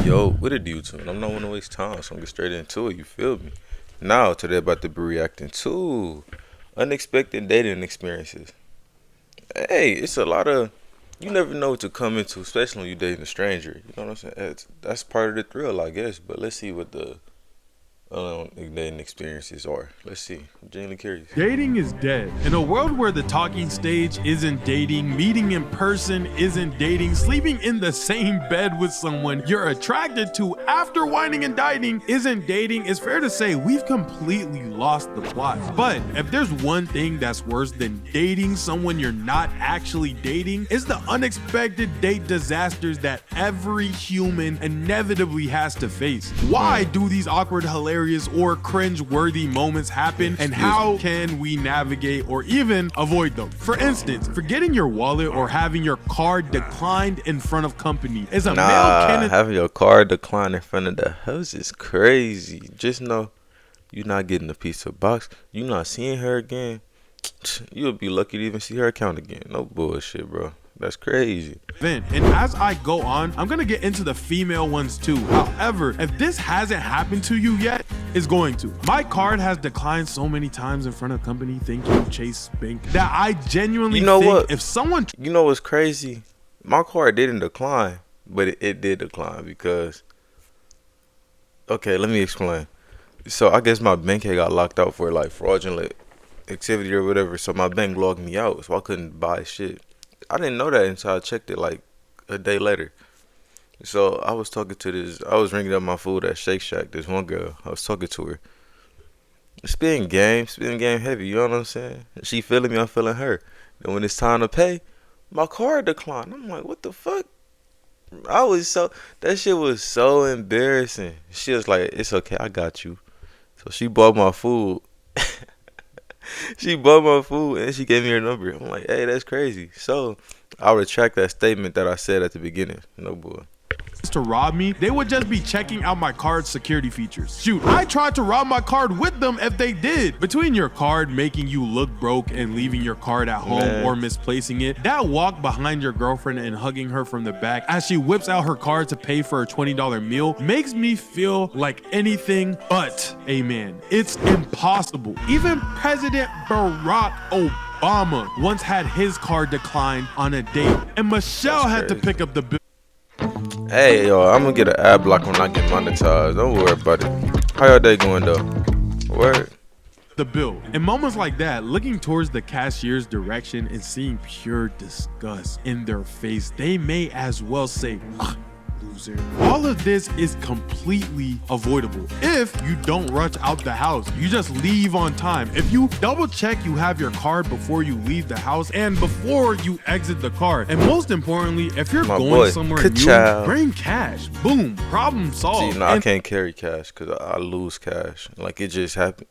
Yo, what it do to it? I'm not want to waste time, so I'm get straight into it. You feel me? Now, today about to be reacting to unexpected dating experiences. Hey, it's a lot of you never know what to come into, especially when you dating a stranger. You know what I'm saying? That's part of the thrill, I guess. But let's see what the dating experiences are. Let's see. I'm genuinely curious. Dating is dead. In a world where the talking stage isn't dating, meeting in person isn't dating, sleeping in the same bed with someone you're attracted to after whining and dining isn't dating, it's fair to say we've completely lost the plot. But if there's one thing that's worse than dating someone you're not actually dating, it's the unexpected date disasters that every human inevitably has to face. Why do these awkward, hilarious, or cringe-worthy moments happen, and how can we navigate or even avoid them? For instance, forgetting your wallet or having your card declined in front of company is a male candidate. Having your card declined in front of the house is crazy. Just know you're not getting a piece of box. You're not seeing her again. You'll be lucky to even see her account again. No bullshit, bro. That's crazy. And as I go on, I'm gonna get into the female ones too. However, if this hasn't happened to you yet, it's going to. My card has declined so many times in front of company, thank you Chase Bank, that I genuinely think if someone... You know what's crazy? My card didn't decline, but it did decline because... Okay, let me explain. So I guess my bank had got locked out for like fraudulent activity or whatever, so my bank logged me out, so I couldn't buy shit. I didn't know that until I checked it like a day later. So I was talking to I was ringing up my food at Shake Shack. This one girl, I was talking to her. Spitting game heavy, you know what I'm saying? She feeling me, I'm feeling her. And when it's time to pay, my card declined. I'm like, what the fuck? That shit was so embarrassing. She was like, it's okay, I got you. So she bought my food. She bought my food and she gave me her number. I'm like, hey, that's crazy. So I retract that statement that I said at the beginning. No boy. To rob me, they would just be checking out my card's security features. Shoot, I tried to rob my card with them if they did. Between your card making you look broke and leaving your card at home or misplacing it, that walk behind your girlfriend and hugging her from the back as she whips out her card to pay for a $20 meal makes me feel like anything but a man. It's impossible. Even President Barack Obama once had his card declined on a date, and Michelle had to pick up the bill. Hey, yo, I'm gonna get an ad block when I get monetized. Don't worry about it. How your day going, though? Word? The bill. In moments like that, looking towards the cashier's direction and seeing pure disgust in their face, they may as well say, loser. All of this is completely avoidable if you don't rush out the house. You just leave on time. If you double check you have your card before you leave the house and before you exit the car. And most importantly, if you're going somewhere new, bring cash. Boom, problem solved. See, no, I can't carry cash because I lose cash. Like, it just happened.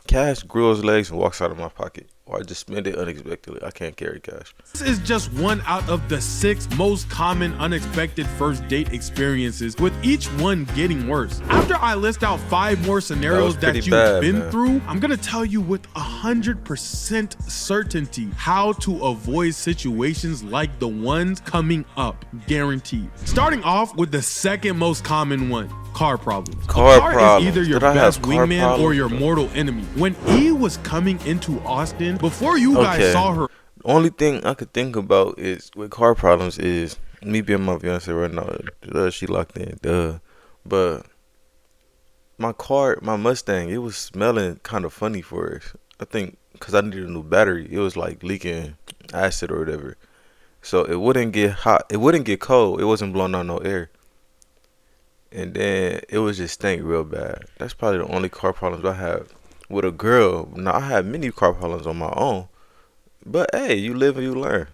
Cash grows legs and walks out of my pocket, or I just spend it unexpectedly. I can't carry cash. This is just one out of the 6 most common unexpected first date experiences, with each one getting worse. After I list out 5 more scenarios that you've been through, I'm gonna tell you with 100% certainty how to avoid situations like the ones coming up, guaranteed. Starting off with the second most common one. Car problems. Car is either your best wingman or your mortal enemy. When E was coming into Austin, before you guys saw her... The only thing I could think about is with car problems is me being my fiance right now. She locked in, but my Mustang, it was smelling kind of funny for her. I think because I needed a new battery. It was like leaking acid or whatever. So it wouldn't get hot. It wouldn't get cold. It wasn't blowing out no air. And then it was just stank real bad. That's probably the only car problems I have with a girl. Now, I have many car problems on my own. But hey, you live and you learn.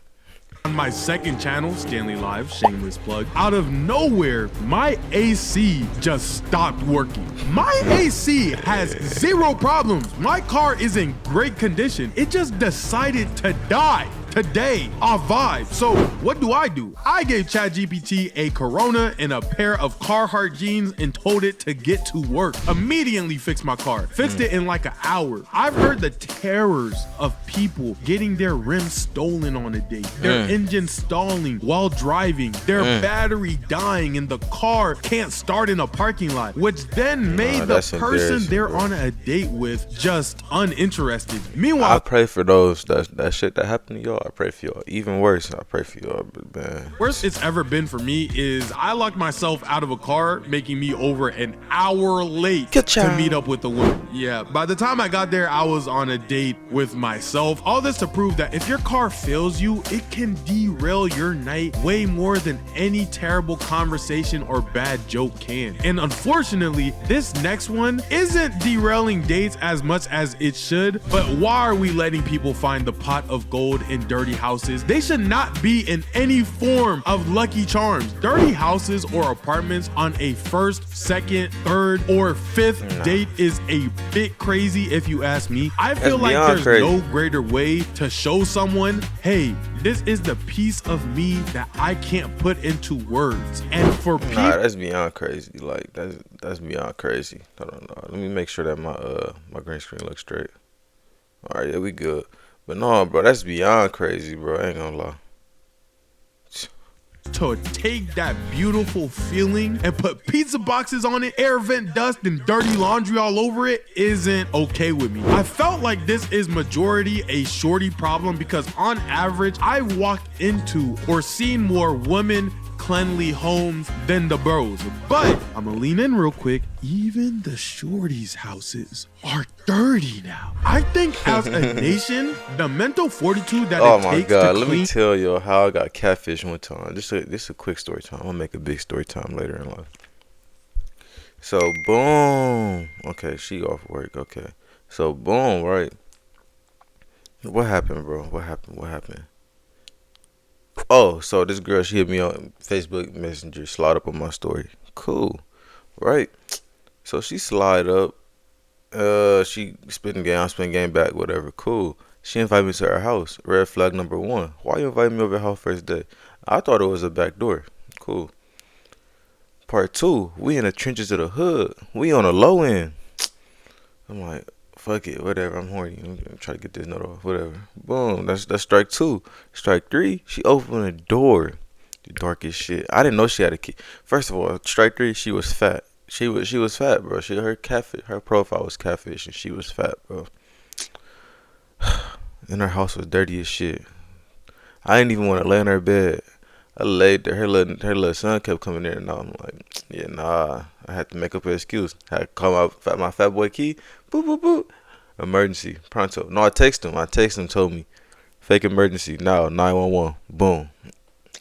On my second channel, Stanley Live, shameless plug, out of nowhere, my AC just stopped working. My AC has 0 problems. My car is in great condition. It just decided to die. today off Vibe. So what do? I gave ChatGPT a Corona and a pair of Carhartt jeans and told it to get to work. Immediately fixed my car. Fixed it in like an hour. I've heard the terrors of people getting their rims stolen on a date, their engine stalling while driving, their battery dying, and the car can't start in a parking lot, which then made the person they're on a date with just uninterested. Meanwhile, I pray for those that shit that happened to y'all. I pray for y'all. Even worse, I pray for y'all, man. Worst it's ever been for me is I locked myself out of a car, making me over an hour late to meet up with the woman. Yeah, by the time I got there, I was on a date with myself. All this to prove that if your car fails you, it can derail your night way more than any terrible conversation or bad joke can. And unfortunately, this next one isn't derailing dates as much as it should, but why are we letting people find the pot of gold in dirty houses? They should not be in any form of Lucky Charms. Dirty houses or apartments on a first, second, third, or fifth date is a bit crazy if you ask me. I feel like there's no greater way to show someone, hey, this is the piece of me that I can't put into words. And for people, that's beyond crazy. Like that's beyond crazy. I don't know. Let me make sure that my green screen looks straight. All right, yeah, we good. But no, bro, that's beyond crazy, bro. I ain't gonna lie. To take that beautiful feeling and put pizza boxes on it, air vent dust, and dirty laundry all over it isn't okay with me. I felt like this is majority a shorty problem because on average, I walked into or seen more women cleanly homes than the bros. But I'm gonna lean in real quick. Even the shorties' houses are dirty now. I think as a nation, the mental fortitude that it takes to clean. Let me tell you how I got catfish one time. This a quick story time. I'm gonna make a big story time later in life. So boom. Okay, she off work. Okay. So boom, right? What happened, bro? What happened? Oh, so this girl, she hit me on Facebook Messenger, slide up on my story. Cool, right? So she slide up. She spitting game, I spitting game back, whatever. Cool. She invited me to her house. Red flag number 1. Why you invite me over your house first day? I thought it was a back door. Cool. Part 2. We in the trenches of the hood. We on the low end. I'm like, fuck it, whatever. I'm horny. I'm gonna try to get this note off, whatever. Boom. That's strike 2. Strike 3. She opened the door. The darkest shit. I didn't know she had a key. First of all, strike 3. She was fat. She was fat, bro. Her profile was catfish, and she was fat, bro. And her house was dirty as shit. I didn't even want to lay in her bed. I laid there. Her little son kept coming in, and I'm like, yeah, nah. I had to make up an excuse. I had to call my fat boy key. Boop, boop, boop. Emergency. Pronto. No, I text him. Told me. Fake emergency. Now, 911. Boom.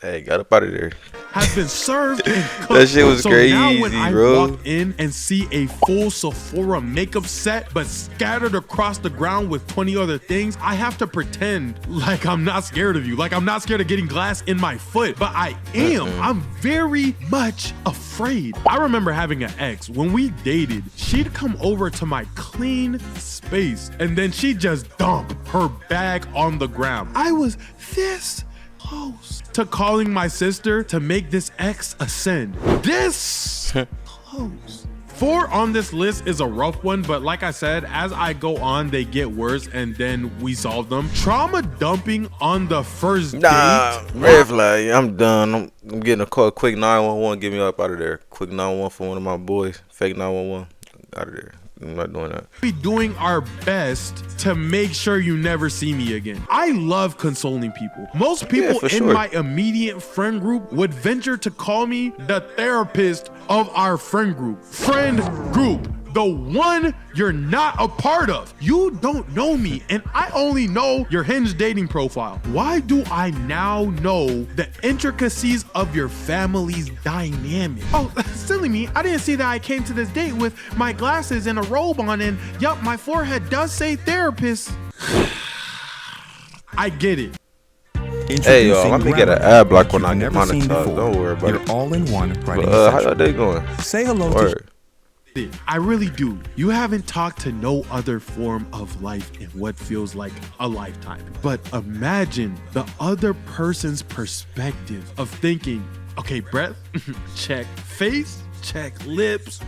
Hey, got up out of there. Has been served and cooked. That shit was crazy, now when I bro. walk in and see a full Sephora makeup set, but scattered across the ground with 20 other things, I have to pretend like I'm not scared of you. Like I'm not scared of getting glass in my foot, but I am. I'm very much afraid. I remember having an ex. When we dated, she'd come over to my clean space, and then she'd just dump her bag on the ground. I was this close to calling my sister to make this ex ascend. This close. 4 on this list is a rough one, but like I said, as I go on, they get worse and then we solve them. Trauma dumping on the first date. Red flag. I'm done. I'm getting a call. Quick 911. Get me up out of there. Quick 911 for one of my boys. Fake 911. Out of there. I'm not doing that. Be doing our best to make sure you never see me again. I love consoling people. Most people in my immediate friend group would venture to call me the therapist of our friend group. The one you're not a part of. You don't know me, and I only know your Hinge dating profile. Why do I now know the intricacies of your family's dynamic? Oh, silly me. I didn't see that I came to this date with my glasses and a robe on, and yup, my forehead does say therapist. I get it. Hey, yo, let me get an ad block when I get monetized. Don't worry about it. You're all in one right. How your day going? Say hello to it. I really do. You haven't talked to no other form of life in what feels like a lifetime. But imagine the other person's perspective of thinking, okay, breath, check. Face, check. Lips,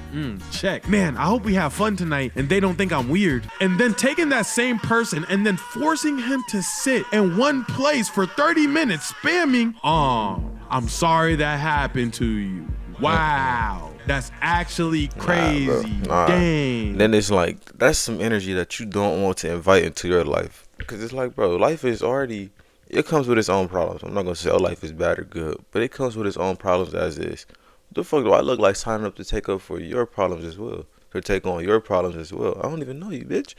check. Man, I hope we have fun tonight and they don't think I'm weird. And then taking that same person and then forcing him to sit in one place for 30 minutes spamming, I'm sorry that happened to you. Wow, that's actually crazy. Nah. Dang. Then it's like, that's some energy that you don't want to invite into your life. Because it's like, bro, life is already, it comes with its own problems. I'm not going to say, oh, life is bad or good, but it comes with its own problems as is. What the fuck do I look like signing up to take up for your problems as well? To take on your problems as well? I don't even know you, bitch.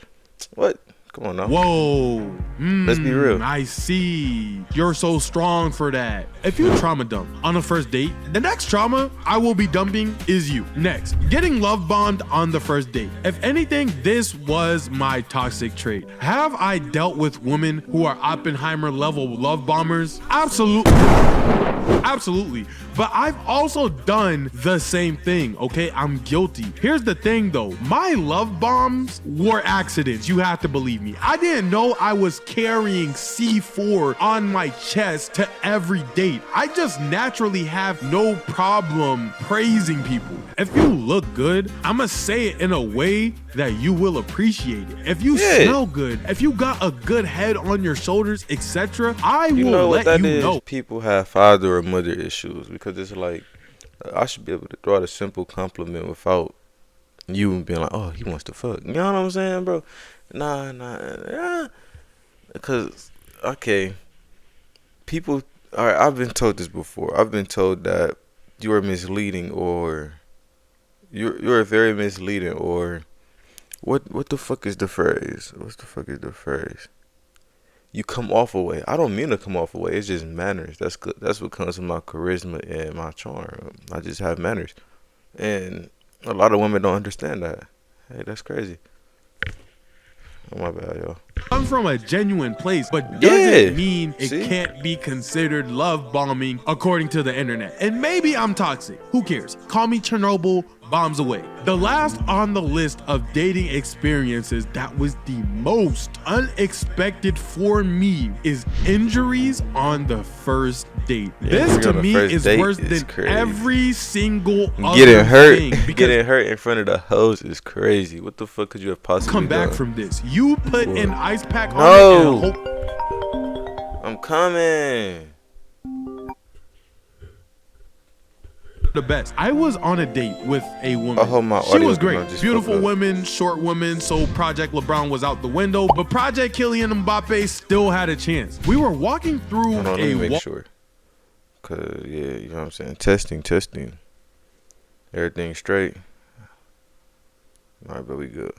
What? Come on now. Whoa. Let's be real. I see. You're so strong for that. If you trauma dump on a first date, the next trauma I will be dumping is you. Next, getting love bombed on the first date. If anything, this was my toxic trait. Have I dealt with women who are Oppenheimer level love bombers? Absolutely. Absolutely. But I've also done the same thing, okay? I'm guilty. Here's the thing though. My love bombs were accidents. You have to believe me. I didn't know I was carrying C4 on my chest to every date. I just naturally have no problem praising people. If you look good, I'ma say it in a way that you will appreciate it. If you smell good, if you got a good head on your shoulders, etc., I will let you know. People have father or mother issues because it's like, I should be able to throw out a simple compliment without you being like, oh, he wants to fuck. You know what I'm saying, bro? Nah. Because, okay, people, all right, I've been told this before. I've been told that you are misleading, or you're very misleading, or what the fuck is the phrase? What the fuck is the phrase? You come off a way. I don't mean to come off a way. It's just manners. That's good. That's what comes with my charisma and my charm. I just have manners, and a lot of women don't understand that. Hey, that's crazy. Oh, my bad, y'all. Comes from a genuine place, but doesn't mean it can't be considered love bombing according to the internet. And maybe I'm toxic. Who cares? Call me Chernobyl, bombs away. The last on the list of dating experiences that was the most unexpected for me is injuries on the first date. This to me is worse than every single other getting hurt. thing. Getting hurt in front of the hoes is crazy. What the fuck could you have possibly come back done? from this? You put an ice pack on it and hope. I'm coming. The best. I was on a date with a woman. She was great. Beautiful woman, short woman, so Project LeBron was out the window, but Project Kylian Mbappe still had a chance. We were walking through let me make sure. Cause yeah, you know what I'm saying? Testing. Everything straight. Alright, but we good.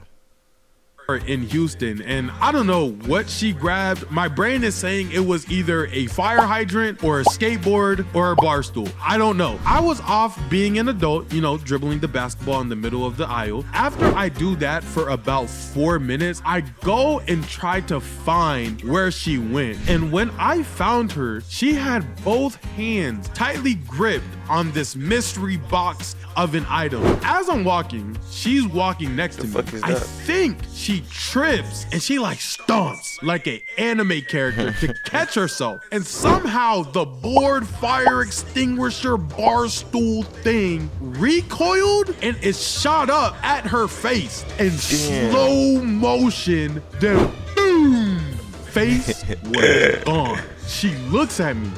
In Houston, and I don't know what she grabbed. My brain is saying it was either a fire hydrant or a skateboard or a bar stool. I don't know. I was off being an adult, you know, dribbling the basketball in the middle of the aisle. After I do that for about 4 minutes, I go and try to find where she went. And when I found her, she had both hands tightly gripped on this mystery box of an item. As I'm walking, she's walking next to me. I think she trips and she like stomps like an anime character to catch herself. And somehow the board fire extinguisher bar stool thing recoiled and it shot up at her face in slow motion. Then boom, face was gone. She looks at me,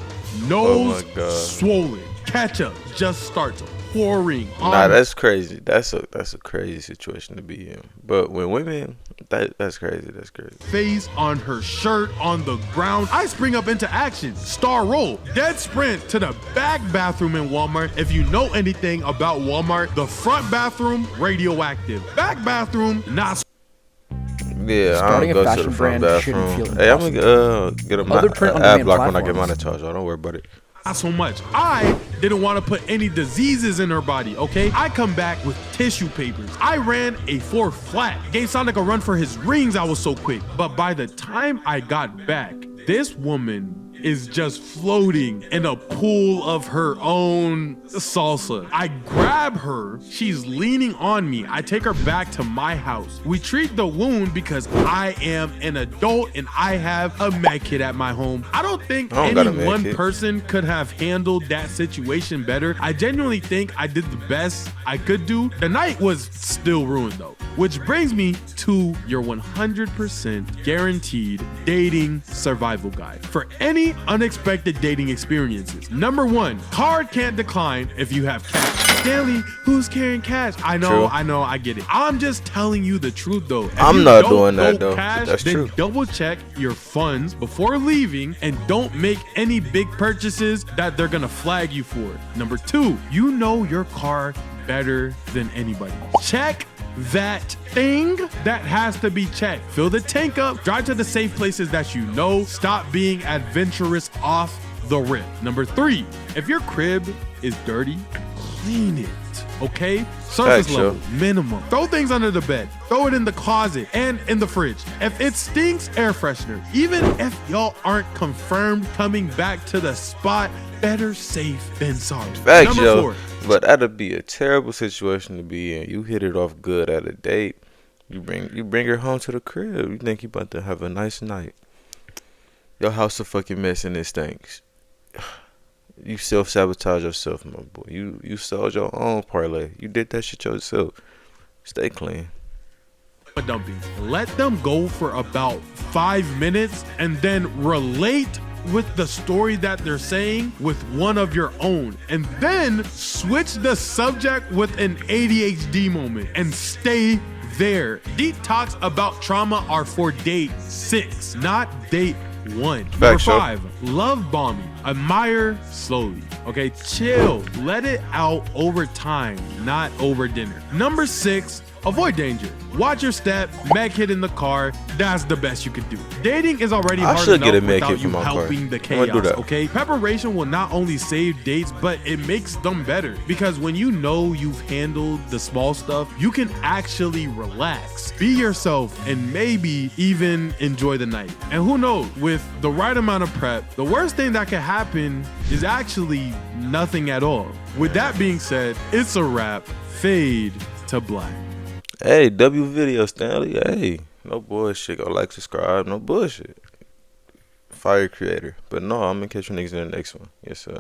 nose swollen. Ketchup just starts pouring on. Nah, that's crazy. That's a crazy situation to be in. But when women, that's crazy. That's crazy. Face on her shirt on the ground. I spring up into action. Star roll. Dead sprint to the back bathroom in Walmart. If you know anything about Walmart, the front bathroom, radioactive. Back bathroom, not. Yeah, I don't go to the front bathroom. Hey, I'm gonna get a ad block when I get mine charged. Don't worry about it. Not so much. I didn't want to put any diseases in her body, okay? I come back with tissue papers. I ran a 4 flat. Gave Sonic a run for his rings, I was so quick. But by the time I got back, this woman is just floating in a pool of her own salsa. I grab her, she's leaning on me. I take her back to my house. We treat the wound because I am an adult and I have a med kit at my home. I don't think any one person could have handled that situation better. I genuinely think I did the best I could do. The night was still ruined though, which brings me to your 100% guaranteed dating survival guide for any unexpected dating experiences. Number 1, card can't decline if you have cash. Stanley, who's carrying cash? I know, I get it. I'm just telling you the truth though. If I'm not doing that though. That's then true. Double check your funds before leaving and don't make any big purchases that they're gonna flag you for. Number 2, you know your car better than anybody. Check that thing that has to be checked. Fill the tank up, drive to the safe places that you know. Stop being adventurous off the rip. Number 3, if your crib is dirty, clean it. Okay? Surface level, minimum. Throw things under the bed. Throw it in the closet and in the fridge. If it stinks, air freshener. Even if y'all aren't confirmed coming back to the spot, better safe than sorry. Facts, Number 4. But that'd be a terrible situation to be in. You hit it off good at a date. You bring her home to the crib. You think you about to have a nice night. Your house a fucking mess and it stinks. You self-sabotage yourself, my boy. You sold your own parlay. You did that shit yourself. Stay clean. Dumping. Let them go for about 5 minutes and then relate with the story that they're saying with one of your own, and then switch the subject with an ADHD moment and stay there. Deep talks about trauma are for date 6, not date 1. Number 5, love bombing. Admire slowly. Okay, chill. Let it out over time, not over dinner. Number 6, avoid danger. Watch your step, med kit in the car. That's the best you can do. Dating is already hard enough without you helping the chaos, okay? Preparation will not only save dates, but it makes them better. Because when you know you've handled the small stuff, you can actually relax, be yourself, and maybe even enjoy the night. And who knows, with the right amount of prep, the worst thing that can happen is actually nothing at all. With that being said, it's a wrap. Fade to black. Hey, W Video, Stanley. Hey, no bullshit. Go like, subscribe. No bullshit. Fire creator. But no, I'm gonna catch you niggas in the next one. Yes, sir.